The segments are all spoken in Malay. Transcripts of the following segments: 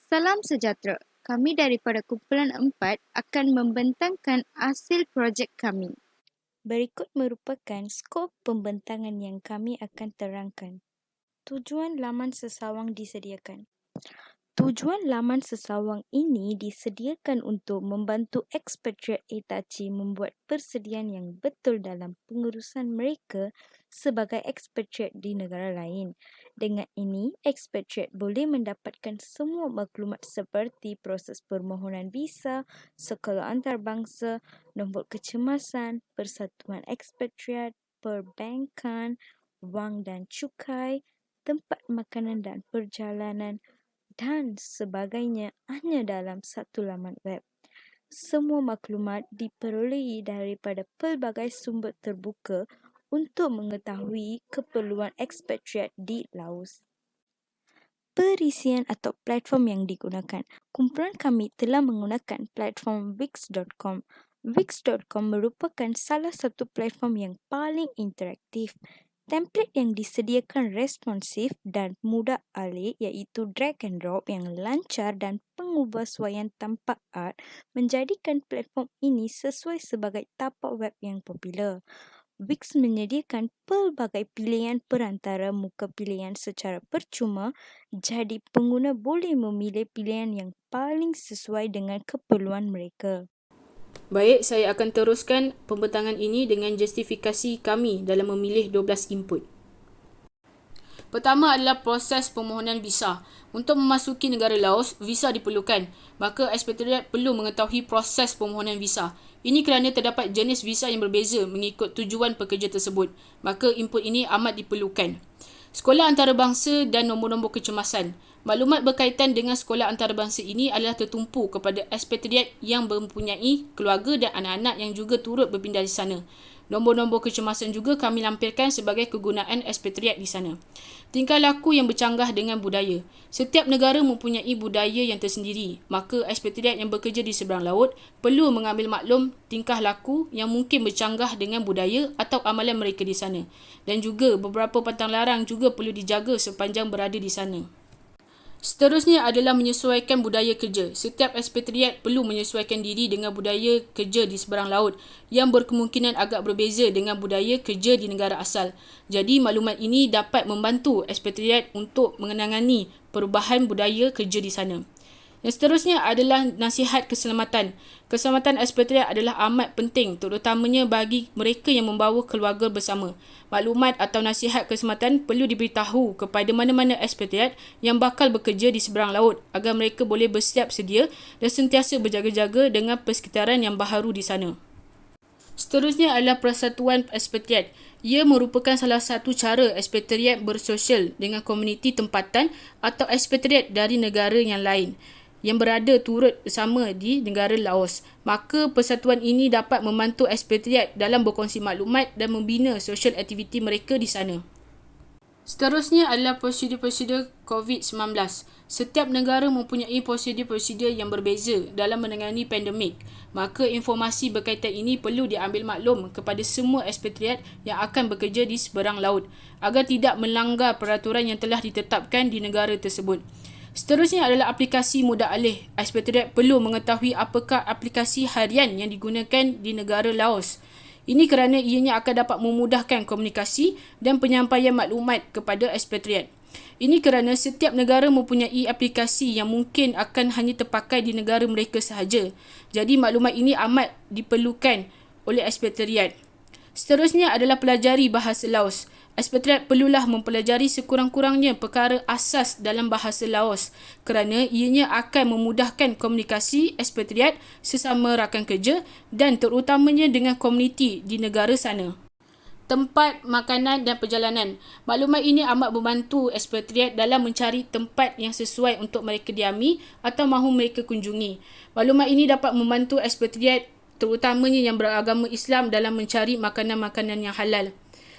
Salam sejahtera. Kami daripada kumpulan 4 akan membentangkan hasil projek kami. Berikut merupakan skop pembentangan yang kami akan terangkan. Tujuan laman sesawang disediakan. Tujuan laman sesawang ini disediakan untuk membantu ekspatriat Hitachi membuat persediaan yang betul dalam pengurusan mereka sebagai ekspatriat di negara lain. Dengan ini, ekspatriat boleh mendapatkan semua maklumat seperti proses permohonan visa, sekolah antarabangsa, nombor kecemasan, persatuan ekspatriat, perbankan, wang dan cukai, tempat makanan dan perjalanan, dan sebagainya hanya dalam satu laman web. Semua maklumat diperolehi daripada pelbagai sumber terbuka untuk mengetahui keperluan ekspatriat di Laos. Perisian atau platform yang digunakan. Kumpulan kami telah menggunakan platform Wix.com. Wix.com merupakan salah satu platform yang paling interaktif. Template yang disediakan responsif dan mudah alih iaitu drag and drop yang lancar dan pengubahsuaian tampak art menjadikan platform ini sesuai sebagai tapak web yang popular. Wix menyediakan pelbagai pilihan perantara muka pilihan secara percuma, jadi pengguna boleh memilih pilihan yang paling sesuai dengan keperluan mereka. Baik, saya akan teruskan pembentangan ini dengan justifikasi kami dalam memilih 12 input. Pertama adalah proses permohonan visa. Untuk memasuki negara Laos, visa diperlukan. Maka ekspatriat perlu mengetahui proses permohonan visa. Ini kerana terdapat jenis visa yang berbeza mengikut tujuan pekerja tersebut. Maka input ini amat diperlukan. Sekolah antarabangsa dan nombor-nombor kecemasan. Maklumat berkaitan dengan sekolah antarabangsa ini adalah tertumpu kepada ekspatriat yang mempunyai keluarga dan anak-anak yang juga turut berpindah di sana. Nombor-nombor kecemasan juga kami lampirkan sebagai kegunaan ekspatriat di sana. Tingkah laku yang bercanggah dengan budaya. Setiap negara mempunyai budaya yang tersendiri, maka ekspatriat yang bekerja di seberang laut perlu mengambil maklum tingkah laku yang mungkin bercanggah dengan budaya atau amalan mereka di sana. Dan juga beberapa pantang larang juga perlu dijaga sepanjang berada di sana. Seterusnya adalah menyesuaikan budaya kerja. Setiap ekspatriat perlu menyesuaikan diri dengan budaya kerja di seberang laut yang berkemungkinan agak berbeza dengan budaya kerja di negara asal. Jadi maklumat ini dapat membantu ekspatriat untuk mengenangani perubahan budaya kerja di sana. Yang seterusnya adalah nasihat keselamatan. Keselamatan ekspatriat adalah amat penting terutamanya bagi mereka yang membawa keluarga bersama. Maklumat atau nasihat keselamatan perlu diberitahu kepada mana-mana ekspatriat yang bakal bekerja di seberang laut agar mereka boleh bersiap sedia dan sentiasa berjaga-jaga dengan persekitaran yang baharu di sana. Seterusnya adalah persatuan ekspatriat. Ia merupakan salah satu cara ekspatriat bersosial dengan komuniti tempatan atau ekspatriat dari negara yang lain yang berada turut bersama di negara Laos. Maka persatuan ini dapat membantu ekspatriat dalam berkongsi maklumat dan membina sosial aktiviti mereka di sana. Seterusnya adalah prosedur-prosedur COVID-19. Setiap negara mempunyai prosedur-prosedur yang berbeza dalam menangani pandemik. Maka informasi berkaitan ini perlu diambil maklum kepada semua ekspatriat yang akan bekerja di seberang laut agar tidak melanggar peraturan yang telah ditetapkan di negara tersebut. Seterusnya adalah aplikasi mudah alih. Ekspatriat perlu mengetahui apakah aplikasi harian yang digunakan di negara Laos. Ini kerana ianya akan dapat memudahkan komunikasi dan penyampaian maklumat kepada ekspatriat. Ini kerana setiap negara mempunyai aplikasi yang mungkin akan hanya terpakai di negara mereka sahaja. Jadi maklumat ini amat diperlukan oleh ekspatriat. Seterusnya adalah pelajari bahasa Laos. Ekspatriat perlulah mempelajari sekurang-kurangnya perkara asas dalam bahasa Laos kerana ianya akan memudahkan komunikasi ekspatriat sesama rakan kerja dan terutamanya dengan komuniti di negara sana. Tempat, makanan dan perjalanan. Maklumat ini amat membantu ekspatriat dalam mencari tempat yang sesuai untuk mereka diami atau mahu mereka kunjungi. Maklumat ini dapat membantu ekspatriat terutamanya yang beragama Islam dalam mencari makanan-makanan yang halal.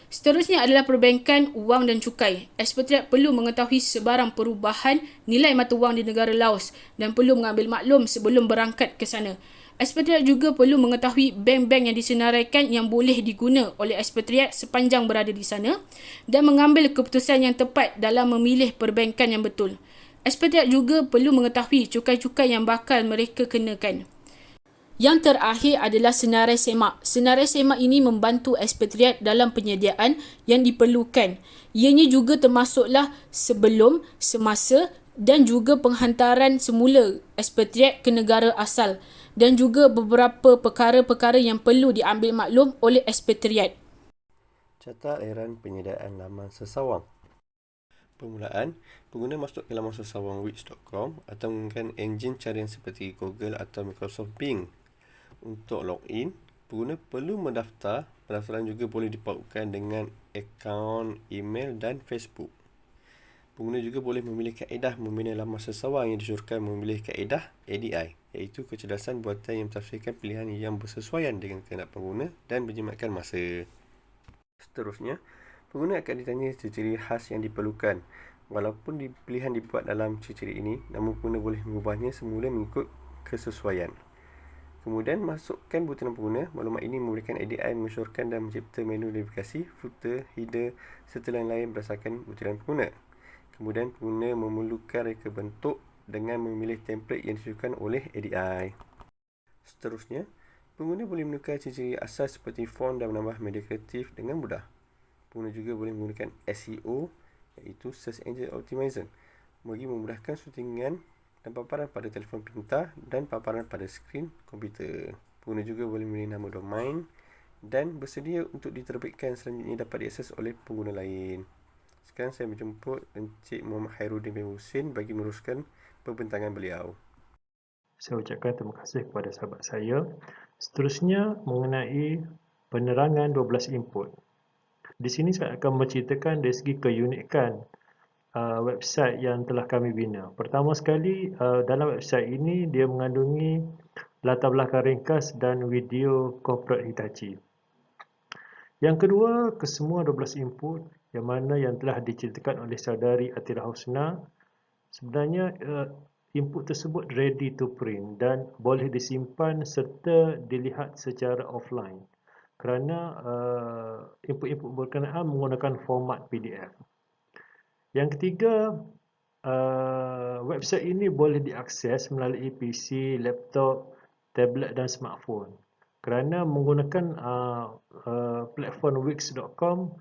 Seterusnya adalah perbankan, wang dan cukai. Ekspatriat perlu mengetahui sebarang perubahan nilai mata wang di negara Laos dan perlu mengambil maklum sebelum berangkat ke sana. Ekspatriat juga perlu mengetahui bank-bank yang disenaraikan yang boleh diguna oleh ekspatriat sepanjang berada di sana dan mengambil keputusan yang tepat dalam memilih perbankan yang betul. Ekspatriat juga perlu mengetahui cukai-cukai yang bakal mereka kenakan. Yang terakhir adalah senarai semak. Senarai semak ini membantu ekspatriat dalam penyediaan yang diperlukan. Ianya juga termasuklah sebelum, semasa dan juga penghantaran semula ekspatriat ke negara asal dan juga beberapa perkara-perkara yang perlu diambil maklum oleh ekspatriat. Catat lairan penyediaan laman sesawang. Permulaan, pengguna masuk ke laman sesawang wix.com atau menggunakan enjin carian seperti Google atau Microsoft Bing. Untuk login, pengguna perlu mendaftar. Pendaftaran juga boleh dipautkan dengan akaun email dan Facebook. Pengguna juga boleh memilih kaedah membina laman sesawang yang disyorkan memilih kaedah ADI, iaitu kecerdasan buatan yang mentafsirkan pilihan yang bersesuaian dengan kehendak pengguna dan menjimatkan masa. Seterusnya, pengguna akan ditanya ciri-ciri khas yang diperlukan. Walaupun pilihan dibuat dalam ciri-ciri ini, namun pengguna boleh mengubahnya semula mengikut kesesuaian. Kemudian, masukkan butiran pengguna. Maklumat ini memberikan ADI mensyorkan dan mencipta menu navigasi, footer, header serta lain-lain berdasarkan butiran pengguna. Kemudian, pengguna memerlukan reka bentuk dengan memilih template yang disyorkan oleh ADI. Seterusnya, pengguna boleh menukar ciri-ciri asas seperti font dan menambah media kreatif dengan mudah. Pengguna juga boleh menggunakan SEO, iaitu Search Engine Optimization, bagi memudahkan syutingan dan paparan pada telefon pintar dan paparan pada skrin komputer. Pengguna juga boleh memilih nama domain dan bersedia untuk diterbitkan selanjutnya dapat diakses oleh pengguna lain. Sekarang saya menjemput Encik Muhammad Khairuddin bin Husin bagi meneruskan pembentangan beliau. Saya ucapkan terima kasih kepada sahabat saya. Seterusnya mengenai penerangan 12 input. Di sini saya akan menceritakan dari segi keunikan website yang telah kami bina. Pertama sekali, dalam website ini dia mengandungi latar belakang ringkas dan video corporate Hitachi. Yang kedua, kesemua 12 input yang mana yang telah diceritakan oleh saudari Atira Husna, sebenarnya input tersebut ready to print dan boleh disimpan serta dilihat secara offline kerana input-input berkenaan menggunakan format PDF. Yang ketiga, website ini boleh diakses melalui PC, laptop, tablet dan smartphone. Kerana menggunakan platform wix.com,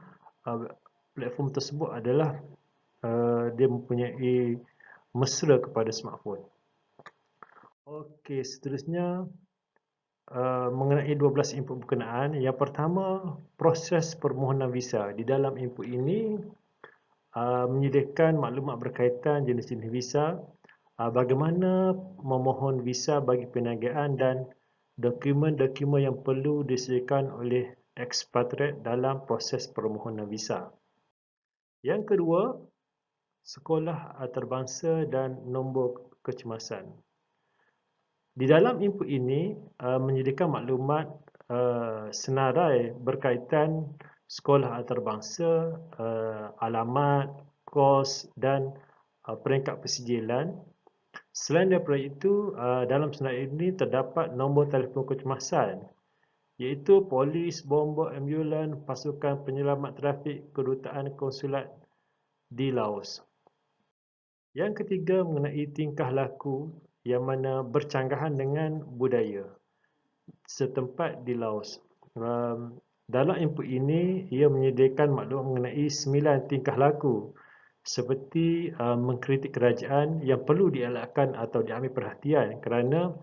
platform tersebut adalah dia mempunyai mesra kepada smartphone. Okey, seterusnya mengenai 12 input berkenaan. Yang pertama, proses permohonan visa. Di dalam input ini menyediakan maklumat berkaitan jenis-jenis visa, bagaimana memohon visa bagi perniagaan dan dokumen-dokumen yang perlu disediakan oleh ekspatriat dalam proses permohonan visa. Yang kedua, sekolah antarabangsa dan nombor kecemasan. Di dalam input ini menyediakan maklumat senarai berkaitan sekolah antarabangsa, alamat, kos dan peringkat persijilan. Selain daripada itu, dalam senarai ini terdapat nombor telefon kecemasan, iaitu polis, bomba, ambulan, pasukan penyelamat trafik, kedutaan konsulat di Laos. Yang ketiga, mengenai tingkah laku yang mana bercanggahan dengan budaya setempat di Laos. Dalam input ini, ia menyediakan maklumat mengenai 9 tingkah laku seperti mengkritik kerajaan yang perlu dielakkan atau diambil perhatian kerana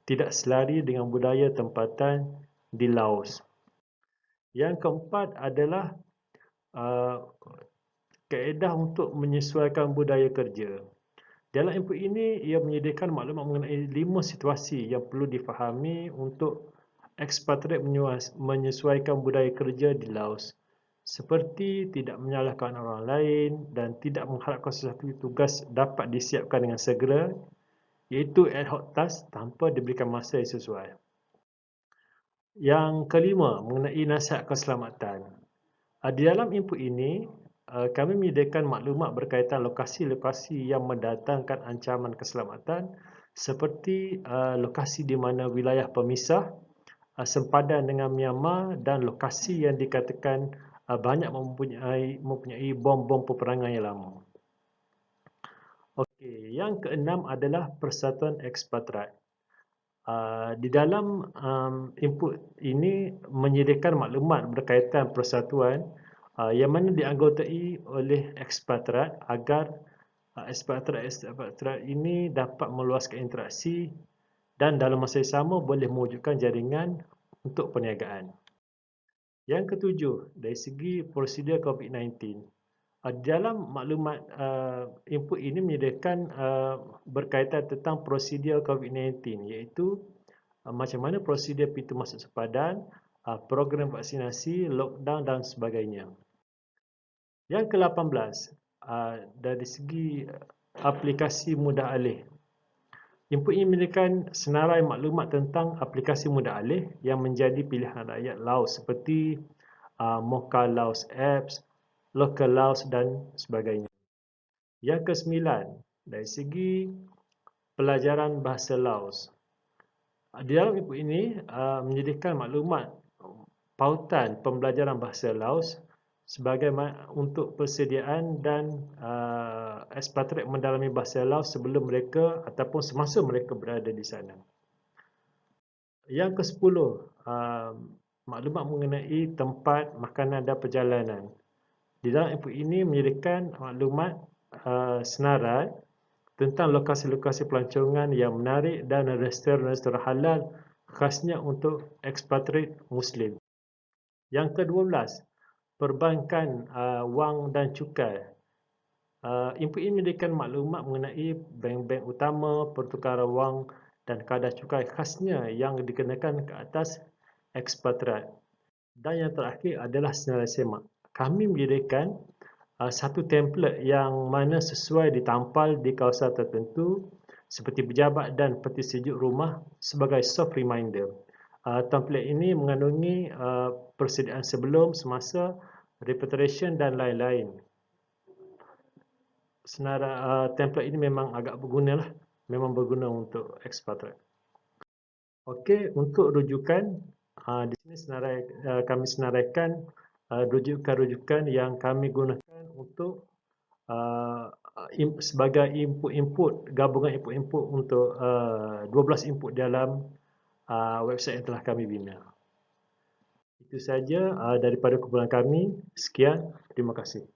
tidak selari dengan budaya tempatan di Laos. Yang keempat adalah kaedah untuk menyesuaikan budaya kerja. Dalam input ini, ia menyediakan maklumat mengenai 5 situasi yang perlu difahami untuk ekspatriat menyesuaikan budaya kerja di Laos, seperti tidak menyalahkan orang lain dan tidak mengharapkan sesuatu tugas dapat disiapkan dengan segera, iaitu ad hoc task tanpa diberikan masa yang sesuai. Yang kelima, mengenai nasihat keselamatan. Di dalam input ini, kami menyediakan maklumat berkaitan lokasi-lokasi yang mendatangkan ancaman keselamatan seperti lokasi di mana wilayah pemisah sempadan dengan Myanmar dan lokasi yang dikatakan banyak mempunyai bom-bom peperangan yang lama. Okey, Okey, yang keenam adalah persatuan ekspatriat. Di dalam input ini menyediakan maklumat berkaitan persatuan yang mana dianggotai oleh ekspatriat agar ekspatriat ini dapat meluaskan interaksi dan dalam masa yang sama boleh mewujudkan jaringan untuk perniagaan. Yang ketujuh, dari segi prosedur COVID-19. Dalam maklumat input ini menyediakan berkaitan tentang prosedur COVID-19 iaitu macam mana prosedur pintu masuk sepadan, program vaksinasi, lockdown dan sebagainya. Yang ke-18, dari segi aplikasi mudah alih. Input ini menyediakan senarai maklumat tentang aplikasi mudah alih yang menjadi pilihan rakyat Laos seperti Mocha Laos Apps, Local Laos dan sebagainya. Yang ke-9, dari segi pelajaran bahasa Laos. Di dalam input ini menyediakan maklumat pautan pembelajaran bahasa Laos sebagai untuk persediaan dan ekspatriat mendalami bahasa Laos sebelum mereka ataupun semasa mereka berada di sana. Yang ke-10, maklumat mengenai tempat makanan dan perjalanan. Di dalam input ini menyediakan maklumat senarai tentang lokasi-lokasi pelancongan yang menarik dan restoran-restoran halal khasnya untuk ekspatriat Muslim. Yang ke-12, perbankan wang dan cukai. Input ini menyediakan maklumat mengenai bank-bank utama, pertukaran wang dan kadar cukai khasnya yang dikenakan ke atas ekspatriat. Dan yang terakhir adalah senarai semak. Kami menyediakan satu template yang mana sesuai ditampal di kawasan tertentu seperti pejabat dan peti sejuk rumah sebagai soft reminder. Template ini mengandungi persediaan sebelum, semasa, repatriation dan lain-lain. Template ini memang agak berguna lah, memang berguna untuk ekspatriat. Okey, untuk rujukan di sini kami senaraikan rujukan-rujukan yang kami gunakan untuk sebagai input-input, gabungan input-input untuk 12 input dalam website yang telah kami bina. Itu saja daripada kumpulan kami. Sekian, terima kasih.